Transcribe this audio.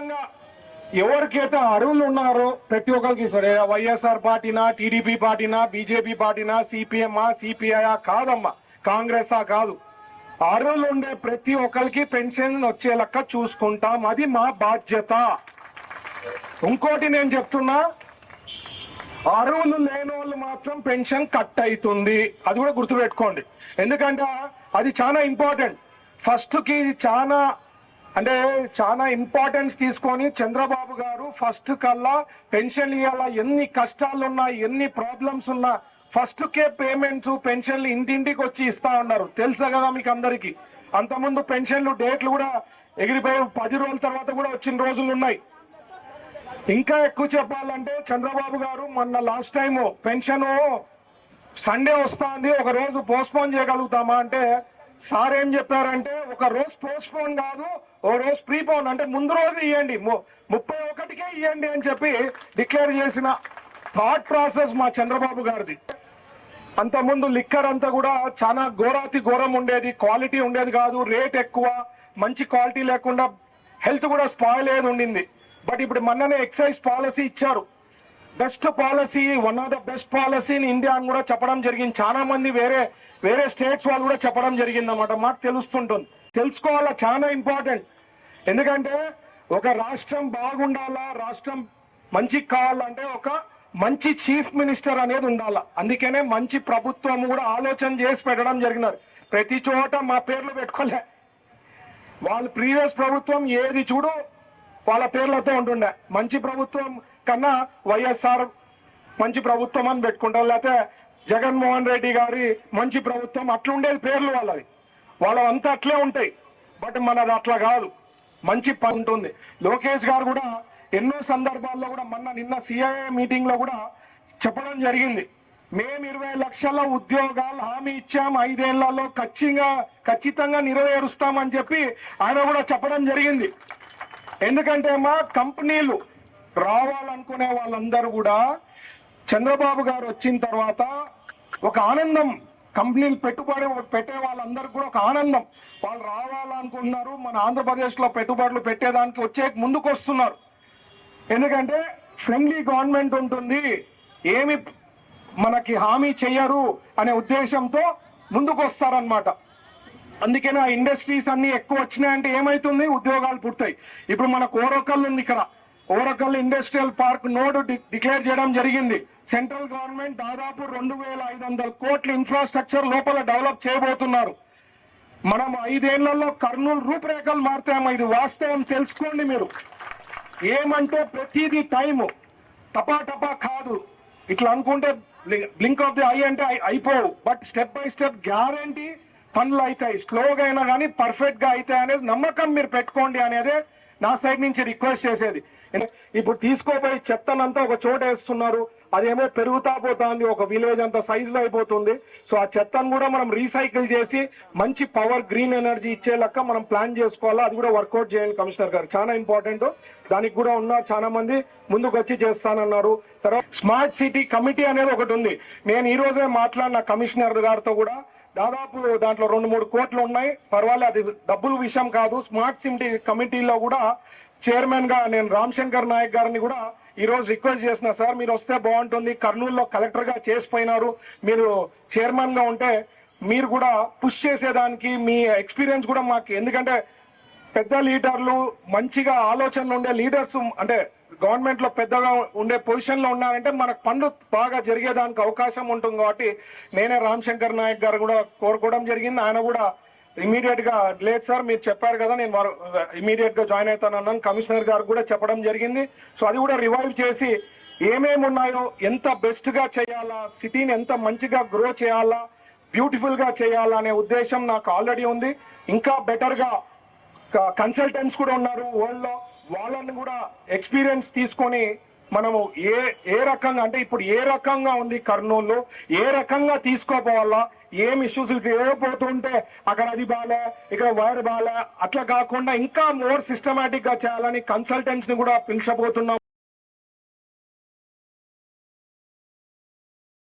ఖచ్చితంగా ఎవరికైతే అర్హులు ఉన్నారో ప్రతి ఒక్కరికి సరే వైఎస్ఆర్ పార్టీనా, టీడీపీ పార్టీనా, బీజేపీ పార్టీనా, సిపిఎమ్మా, సిపిఐ కాదమ్మా, కాంగ్రెస్ కాదు, అర్హులు ఉండే ప్రతి ఒక్కరికి పెన్షన్ వచ్చే లెక్క చూసుకుంటాం. అది మా బాధ్యత. ఇంకోటి నేను చెప్తున్నా, అర్హులు లేని వాళ్ళు మాత్రం పెన్షన్ కట్ అవుతుంది. అది కూడా గుర్తుపెట్టుకోండి. ఎందుకంటే అది చాలా ఇంపార్టెంట్. ఫస్ట్ కి చాలా ఇంపార్టెన్స్ తీసుకొని చంద్రబాబు గారు ఫస్ట్ కల్లా పెన్షన్ ఇవ్వాలా, ఎన్ని కష్టాలు ఉన్నా, ఎన్ని ప్రాబ్లమ్స్ ఉన్నా ఫస్ట్ కే పేమెంట్స్ పెన్షన్లు ఇంటింటికి వచ్చి ఇస్తా ఉన్నారు. తెలుసా కదా మీకు అందరికి. అంతకుముందు పెన్షన్లు డేట్లు కూడా ఎగిరిపోయి 10 రోజుల తర్వాత కూడా వచ్చిన రోజులు ఉన్నాయి. ఇంకా ఎక్కువ చెప్పాలంటే చంద్రబాబు గారు మొన్న లాస్ట్ టైం పెన్షన్ సండే వస్తుంది, ఒక రోజు పోస్ట్పోన్ చేయగలుగుతామా అంటే సార్ ఏం చెప్పారంటే ఒక రోజు పోస్ట్పోన్ కాదు, ఓ రోజు ప్రీపోన్, అంటే ముందు రోజు ఇవ్వండి, 31కే ఇవ్వండి అని చెప్పి డిక్లేర్ చేసిన థాట్ ప్రాసెస్ మా చంద్రబాబు గారిది. అంతకుముందు లిక్కర్ అంతా కూడా చాలా ఘోరాతి ఘోరం ఉండేది, క్వాలిటీ ఉండేది కాదు, రేట్ ఎక్కువ, మంచి క్వాలిటీ లేకుండా హెల్త్ కూడా స్పాయిల్ అయ్యేది ఉండింది. బట్ ఇప్పుడు మొన్ననే ఎక్సైజ్ పాలసీ ఇచ్చారు. Best policy, one of the best policy in India అని కూడా చెప్పడం జరిగింది. చాలా మంది వేరే స్టేట్స్ వాళ్ళు కూడా చెప్పడం జరిగింది అన్నమాట. మాకు తెలుస్తుంటుంది. తెలుసుకోవాలా, చాలా ఇంపార్టెంట్. ఎందుకంటే ఒక రాష్ట్రం బాగుండాలా, రాష్ట్రం మంచిగా కావాలంటే ఒక మంచి చీఫ్ మినిస్టర్ అనేది ఉండాలా. అందుకనే మంచి ప్రభుత్వం కూడా ఆలోచన చేసి పెట్టడం జరిగినారు. ప్రతి చోట మా పేర్లు పెట్టుకోలే. వాళ్ళు ప్రీవియస్ ప్రభుత్వం ఏది చూడు వాళ్ళ పేర్లతో ఉంటుండే. మంచి ప్రభుత్వం కన్నా వైఎస్ఆర్ మంచి ప్రభుత్వం అని పెట్టుకుంటారు, లేకపోతే జగన్మోహన్ రెడ్డి గారి మంచి ప్రభుత్వం, అట్లుండేది పేర్లు వాళ్ళంతా అట్లే ఉంటాయి. బట్ మనది అట్లా కాదు, మంచి పని ఉంటుంది. లోకేష్ గారు కూడా ఎన్నో సందర్భాల్లో కూడా నిన్న సిఐఏ మీటింగ్ లో కూడా చెప్పడం జరిగింది. మేము 20 లక్షల ఉద్యోగాలు హామీ ఇచ్చాం, 5 ఏళ్లలో ఖచ్చితంగా నెరవేరుస్తామని చెప్పి ఆయన కూడా చెప్పడం జరిగింది. ఎందుకంటే మా కంపెనీలు రావాలనుకునే వాళ్ళందరూ కూడా చంద్రబాబు గారు వచ్చిన తర్వాత ఒక ఆనందం, కంపెనీలు పెట్టుబడి పెట్టే వాళ్ళందరూ కూడా ఒక ఆనందం. వాళ్ళు రావాలనుకుంటున్నారు, మన ఆంధ్రప్రదేశ్లో పెట్టుబడులు పెట్టేదానికి ముందుకు వస్తున్నారు. ఎందుకంటే ఫ్రెండ్లీ గవర్నమెంట్ ఉంటుంది, ఏమి మనకి హామీ చెయ్యరు అనే ఉద్దేశంతో ముందుకు వస్తారనమాట. అందుకనే ఆ ఇండస్ట్రీస్ అన్ని ఎక్కువ వచ్చినాయంటే ఏమైతుంది, ఉద్యోగాలు పుడతాయి. ఇప్పుడు మనకు ఓరకల్ ఉంది, ఇక్కడ Oracle industrial park node declare చేయడం జరిగింది. సెంట్రల్ గవర్నమెంట్ దాదాపు 2500 కోట్ల ఇన్ఫ్రాస్ట్రక్చర్ లోపల డెవలప్ చేయబోతున్నారు. మనం 5 ఏళ్లలో కర్నూలు రూపురేఖలు మారుతామో, ఇది వాస్తవం, తెలుసుకోండి మీరు. ఏమంటే ప్రతిదీ టైము, టపా కాదు. ఇట్లా అనుకుంటే బ్లింక్ ఆఫ్ ది ఐ అంటే అయిపోవు. But step by step guarantee పనులు అవుతాయి. స్లోగా అయినా కానీ పర్ఫెక్ట్ గా అవుతాయి అనేది నమ్మకం మీరు పెట్టుకోండి అనేదే నా సైడ్ నుంచి రిక్వెస్ట్ చేసేది. ఇప్పుడు తీసుకోపోయి చెత్తనంతా ఒక చోట వేస్తున్నారు, అదేమో పెరుగుతా పోతుంది, ఒక విలేజ్ అంత సైజులో అయిపోతుంది. సో ఆ చెత్తను కూడా మనం రీసైకిల్ చేసి మంచి పవర్, గ్రీన్ ఎనర్జీ ఇచ్చే లెక్క మనం ప్లాన్ చేసుకోవాలా. అది కూడా వర్కౌట్ చేయండి కమిషనర్ గారు, చాలా ఇంపార్టెంట్. దానికి కూడా ఉన్నారు చాలా మంది ముందుకు వచ్చి చేస్తానన్నారు. తర్వాత స్మార్ట్ సిటీ కమిటీ అనేది ఒకటి ఉంది. నేను ఈ రోజే మాట్లాడిన కమిషనర్ గారితో కూడా, దాదాపు దాంట్లో 2-3 కోట్లు ఉన్నాయి. పర్వాలేదు, అది డబ్బుల విషయం కాదు. స్మార్ట్ సిటీ కమిటీలో కూడా చైర్మన్ గా నేను రామశంకర్ నాయక్ గారిని కూడా ఈ రోజు రిక్వెస్ట్ చేసిన, సార్ మీరు వస్తే బాగుంటుంది, కర్నూలులో కలెక్టర్ గా చేసిపోయినారు, మీరు చైర్మన్ గా ఉంటే మీరు కూడా పుష్ చేసేదానికి మీ ఎక్స్పీరియన్స్ కూడా మాకు, ఎందుకంటే పెద్ద లీడర్లు, మంచిగా ఆలోచనలు ఉండే లీడర్స్, అంటే గవర్నమెంట్ లో పెద్దగా ఉండే పొజిషన్ లో ఉన్నారంటే మనకు పనులు బాగా జరిగేదానికి అవకాశం ఉంటుంది. కాబట్టి నేనే రామశంకర్ నాయక్ గారు కూడా కోరుకోవడం జరిగింది. ఆయన కూడా ఇమీడియట్ గా, లేదు సార్ మీరు చెప్పారు కదా, నేను ఇమీడియట్ గా జాయిన్ అవుతానన్నాను. కమిషనర్ గారు కూడా చెప్పడం జరిగింది. సో అది కూడా రివైవ్ చేసి ఏమేమి ఉన్నాయో, ఎంత బెస్ట్ గా చేయాలా, సిటీని ఎంత మంచిగా గ్రో చేయాలా, బ్యూటిఫుల్ గా చేయాలా అనే ఉద్దేశం నాకు ఆల్రెడీ ఉంది. ఇంకా బెటర్ గా కన్సల్టెంట్స్ కూడా ఉన్నారు వరల్డ్ లో, వాళ్ళని కూడా ఎక్స్పీరియన్స్ తీసుకొని మనము ఏ రకంగా, అంటే ఇప్పుడు ఏ రకంగా ఉంది కర్నూలు, ఏ రకంగా తీసుకోపోవాలా, ఏం ఇష్యూస్ పోతుంటే అక్కడ అది బాలే, ఇక్కడ వైర్ బాలే, అట్లా కాకుండా ఇంకా మోర్ సిస్టమేటిక్ గా చేయాలని కన్సల్టెంట్స్ ని కూడా పిలిచబోతున్నాం.